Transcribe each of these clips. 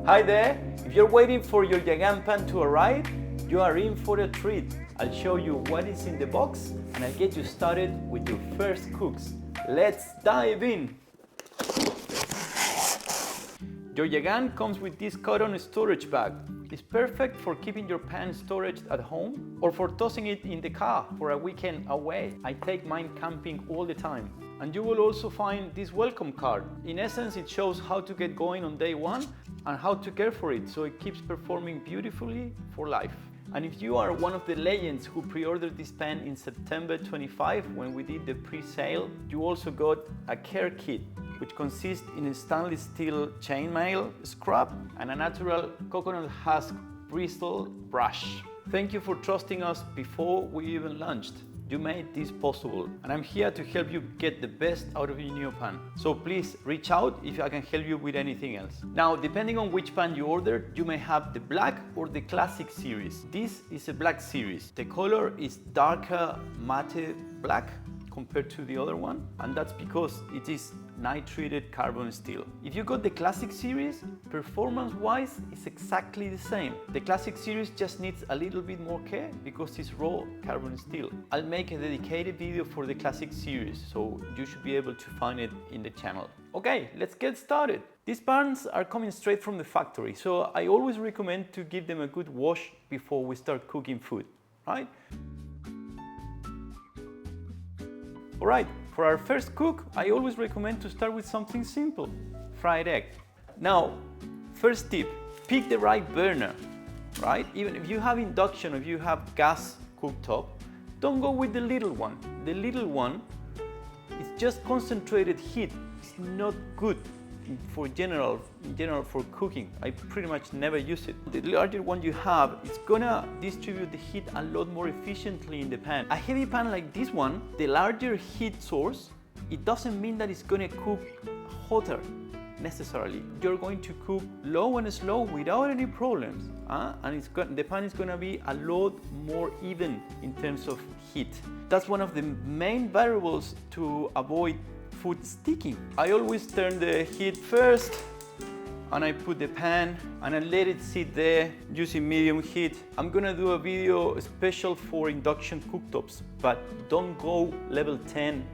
Hi there! If you're waiting for your Yahgan pan to arrive, you are in for a treat. I'll show you what is in the box and I'll get you started with your first cooks. Let's dive in! Your Yahgan comes with this cotton storage bag. It's perfect for keeping your pan storage at home or for tossing it in the car for a weekend away. I take mine camping all the time. And you will also find this welcome card. In essence, it shows how to get going on day one and how to care for it so it keeps performing beautifully for life. And if you are one of the legends who pre-ordered this pan in September 25 when we did the pre-sale, you also got a care kit which consists in a stainless steel chainmail scrub and a natural coconut husk bristle brush. Thank you for trusting us before we even launched. You made this possible and I'm here to help you get the best out of your new pan. So please reach out if I can help you with anything else. Now, depending on which pan you ordered, you may have the black or the classic series. This is a black series. The color is darker matte black compared to the other one, and that's because it is nitrided carbon steel. If you got the classic series, performance-wise, it's exactly the same. The classic series just needs a little bit more care because it's raw carbon steel. I'll make a dedicated video for the classic series, so you should be able to find it in the channel. Okay, let's get started. These pans are coming straight from the factory, so I always recommend to give them a good wash before we start cooking food, right? Alright, for our first cook, I always recommend to start with something simple, fried egg. Now, first tip, pick the right burner, right? Even if you have induction, if you have gas cooktop, don't go with the little one. The little one is just concentrated heat. It's not good in general for cooking. I pretty much never use it. The larger one you have, it's gonna distribute the heat a lot more efficiently in the pan. A heavy pan like this one, the larger heat source, it doesn't mean that it's gonna cook hotter necessarily. You're going to cook low and slow without any problems, and the pan is gonna be a lot more even in terms of heat. That's one of the main variables to avoid food sticking. I always turn the heat first and I put the pan and I let it sit there using medium heat. I'm gonna do a video special for induction cooktops, but don't go level 10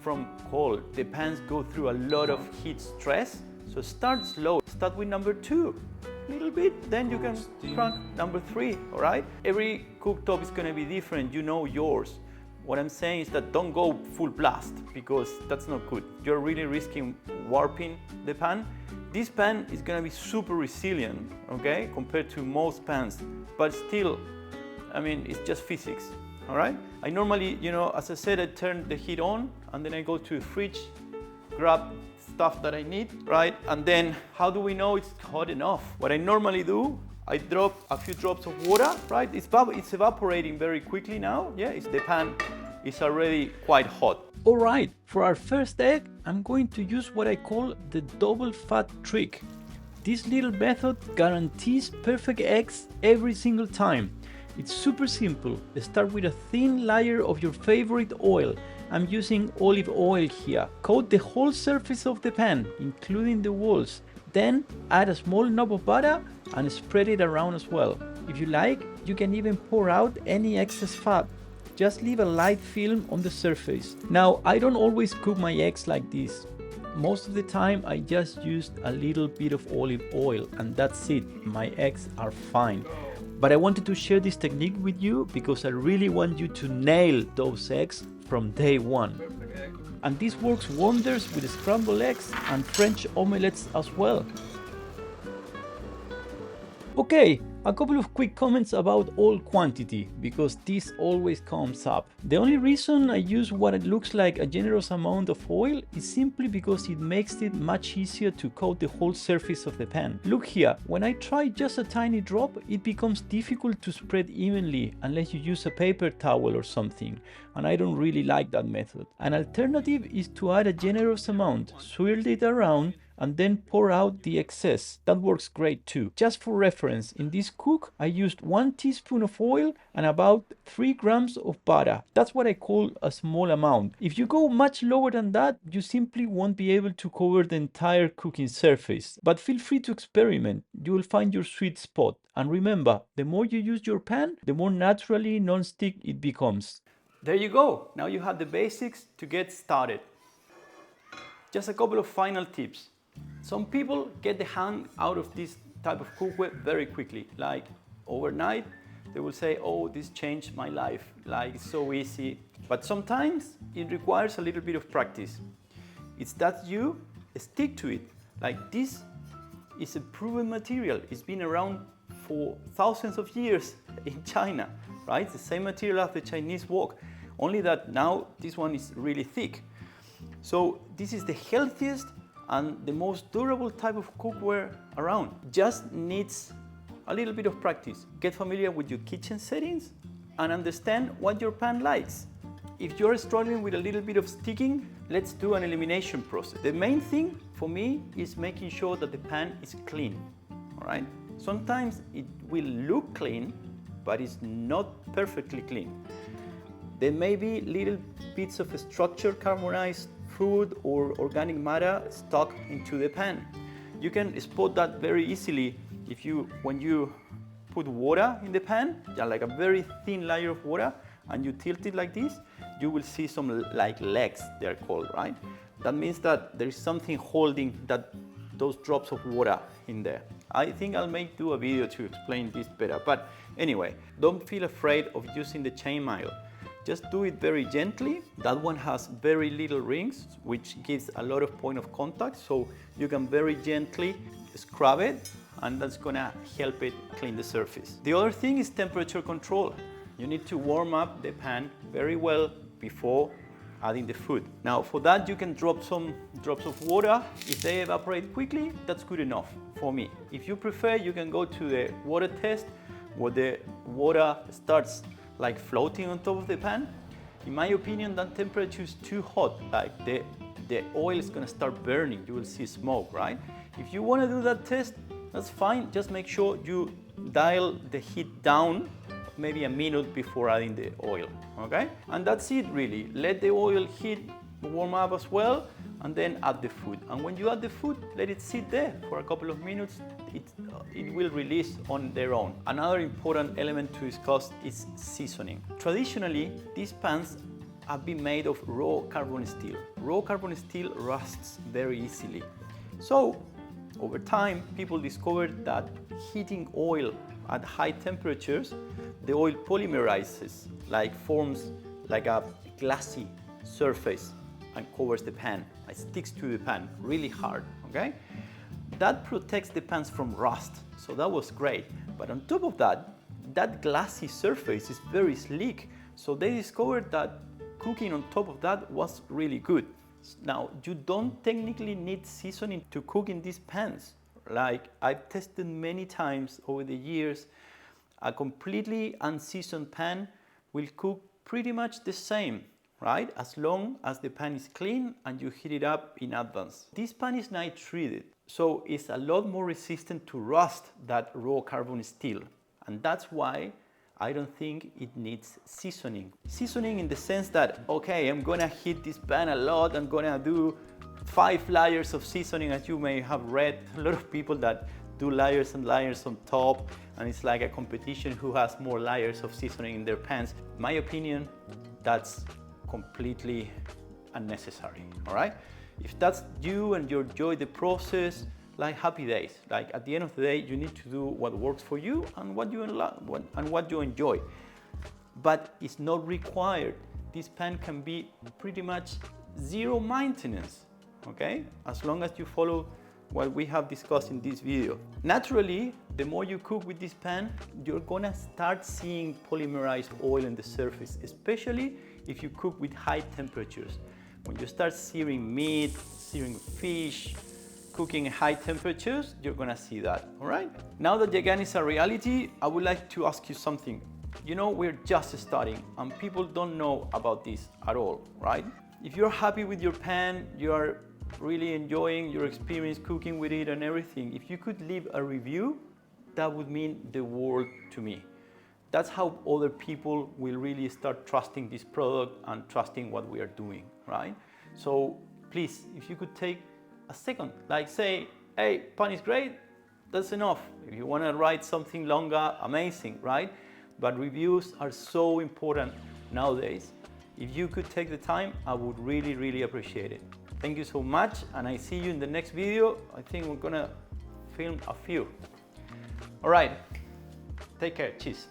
from cold. The pans go through a lot of heat stress, so start slow. Start with number 2, a little bit, then you can crank number 3, all right? Every cooktop is gonna be different, you know yours. What I'm saying is that don't go full blast because that's not good. You're really risking warping the pan. This pan is gonna be super resilient, okay, compared to most pans, but still, I mean, it's just physics, all right? I normally, as I said, I turn the heat on and then I go to the fridge, grab stuff that I need, right? And then how do we know it's hot enough? What I normally do, I drop a few drops of water, right? It's evaporating very quickly now. Yeah, the pan is already quite hot. All right, for our first egg, I'm going to use what I call the double fat trick. This little method guarantees perfect eggs every single time. It's super simple. Start with a thin layer of your favorite oil. I'm using olive oil here. Coat the whole surface of the pan, including the walls. Then add a small knob of butter and spread it around as well. If you like, you can even pour out any excess fat. Just leave a light film on the surface. Now, I don't always cook my eggs like this. Most of the time, I just used a little bit of olive oil and that's it. My eggs are fine. But I wanted to share this technique with you because I really want you to nail those eggs from day one. And this works wonders with scrambled eggs and French omelettes as well. Okay, a couple of quick comments about oil quantity, because this always comes up. The only reason I use what it looks like a generous amount of oil is simply because it makes it much easier to coat the whole surface of the pan. Look here, when I try just a tiny drop, it becomes difficult to spread evenly unless you use a paper towel or something, and I don't really like that method. An alternative is to add a generous amount, swirl it around, and then pour out the excess. That works great too. Just for reference, in this cook, I used 1 teaspoon of oil and about 3 grams of butter. That's what I call a small amount. If you go much lower than that, you simply won't be able to cover the entire cooking surface. But feel free to experiment. You will find your sweet spot. And remember, the more you use your pan, the more naturally non-stick it becomes. There you go. Now you have the basics to get started. Just a couple of final tips. Some people get the hang out of this type of cookware very quickly. Like overnight, they will say, oh, this changed my life. Like, it's so easy. But sometimes it requires a little bit of practice. It's that you stick to it. Like, this is a proven material. It's been around for thousands of years in China, right? It's the same material as the Chinese wok, only that now this one is really thick. So this is the healthiest and the most durable type of cookware around. Just needs a little bit of practice. Get familiar with your kitchen settings and understand what your pan likes. If you're struggling with a little bit of sticking, let's do an elimination process. The main thing for me is making sure that the pan is clean, all right? Sometimes it will look clean, but it's not perfectly clean. There may be little bits of structured carbonized food or organic matter stuck into the pan. You can spot that very easily when you put water in the pan, like a very thin layer of water, and you tilt it like this, you will see some like legs, they're called, right? That means that there is something holding those drops of water in there. I think I'll do a video to explain this better, but anyway, don't feel afraid of using the chain mail. Just do it very gently. That one has very little rings, which gives a lot of point of contact, so you can very gently scrub it, and that's gonna help it clean the surface. The other thing is temperature control. You need to warm up the pan very well before adding the food. Now for that, you can drop some drops of water. If they evaporate quickly, that's good enough for me. If you prefer, you can go to the water test where the water starts like floating on top of the pan. In my opinion, that temperature is too hot. Like the oil is gonna start burning. You will see smoke, right? If you wanna do that test, that's fine. Just make sure you dial the heat down maybe a minute before adding the oil, okay? And that's it really. Let the oil heat warm up as well, and then add the food. And when you add the food, let it sit there for a couple of minutes. It will release on their own. Another important element to discuss is seasoning. Traditionally, these pans have been made of raw carbon steel. Raw carbon steel rusts very easily. So, over time, people discovered that heating oil at high temperatures, the oil polymerizes, forms like a glassy surface and covers the pan. It sticks to the pan really hard, okay? That protects the pans from rust, so that was great. But on top of that, that glassy surface is very sleek, so they discovered that cooking on top of that was really good. Now, you don't technically need seasoning to cook in these pans. Like, I've tested many times over the years, a completely unseasoned pan will cook pretty much the same, right? As long as the pan is clean and you heat it up in advance. This pan is nitrided, so it's a lot more resistant to rust than raw carbon steel. And that's why I don't think it needs seasoning. Seasoning in the sense that, okay, I'm gonna heat this pan a lot, I'm gonna do 5 layers of seasoning, as you may have read. A lot of people that do layers and layers on top, and it's like a competition who has more layers of seasoning in their pans. In my opinion, that's completely unnecessary, all right? If that's you and you enjoy the process, like, happy days. Like, at the end of the day, you need to do what works for you and what you enjoy. But it's not required. This pan can be pretty much zero maintenance, okay? As long as you follow what we have discussed in this video. Naturally, the more you cook with this pan, you're gonna start seeing polymerized oil in the surface, especially if you cook with high temperatures. When you start searing meat, searing fish, cooking at high temperatures, you're gonna see that, all right? Now that Yahgan is a reality, I would like to ask you something. You know, we're just starting and people don't know about this at all, right? If you're happy with your pan, you're really enjoying your experience cooking with it and everything, if you could leave a review, that would mean the world to me. That's how other people will really start trusting this product and trusting what we are doing, right? So please, if you could take a second, like say, hey, pan is great, that's enough. If you want to write something longer, amazing, right? But reviews are so important nowadays. If you could take the time, I would really, really appreciate it. Thank you so much, and I see you in the next video. I think we're gonna film a few. All right, take care, cheers.